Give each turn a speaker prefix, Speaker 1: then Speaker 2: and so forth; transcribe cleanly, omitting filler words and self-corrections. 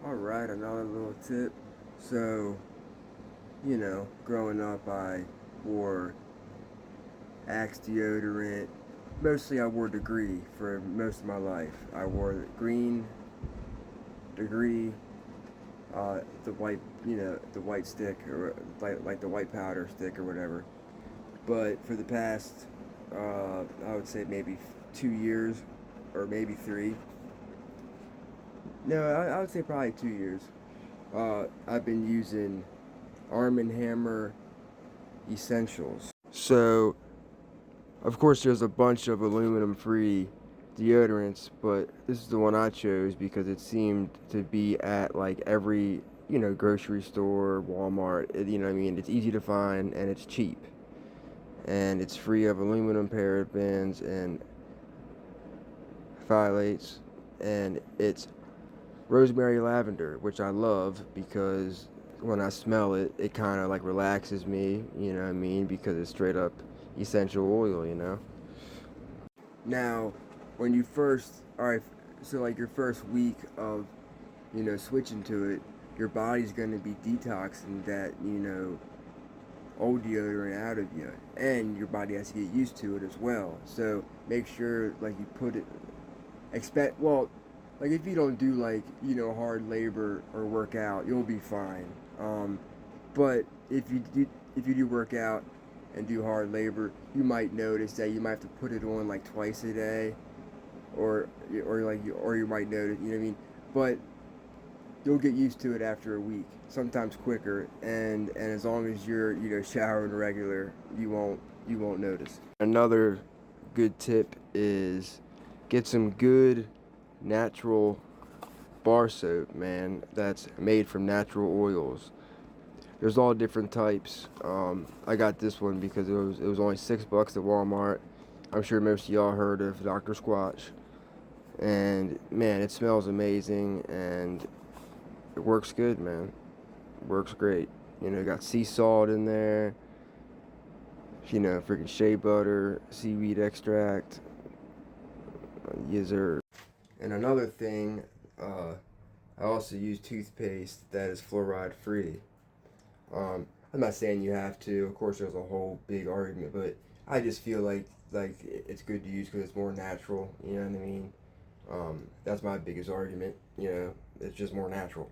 Speaker 1: Alright, another little tip. So, growing up I wore Axe deodorant. Mostly I wore Degree for most of my life. I wore green Degree, the white, the white stick, or like the white powder stick or whatever. But for the past, I would say maybe 2 years, or maybe three. No, I would say probably 2 years. I've been using Arm& Hammer Essentials. So, of course, there's a bunch of aluminum-free deodorants, but this is the one I chose because it seemed to be at like every, grocery store, Walmart. You know what I mean? It's easy to find and it's cheap. And it's free of aluminum parabens and phthalates, and it's rosemary lavender, which I love because when I smell it, it kind of like relaxes me, you know what I mean? Because it's straight up essential oil. Now, when you first, alright, so like your first week of, switching to it, your body's going to be detoxing that, old deodorant out of you. And your body has to get used to it as well. So make sure, like, you put it, well, like if you don't do like hard labor or work out, you'll be fine. But if you do work out and do hard labor, you might notice that you might have to put it on like twice a day, or you might notice, you know what I mean. But you'll get used to it after a week, sometimes quicker, and as long as you're showering regular, you won't notice. Another good tip is get some good natural bar soap, man, that's made from natural oils. There's all different types. I got this one because it was only $6 at Walmart. I'm sure most of y'all heard of Dr. Squatch, and man, it smells amazing and it works good, man. It works great. Got sea salt in there. Freaking shea butter, seaweed extract. Yes, sir. And another thing, I also use toothpaste that is fluoride free. I'm not saying you have to. Of course, there's a whole big argument, but I just feel like it's good to use because it's more natural. You know what I mean? That's my biggest argument. It's just more natural.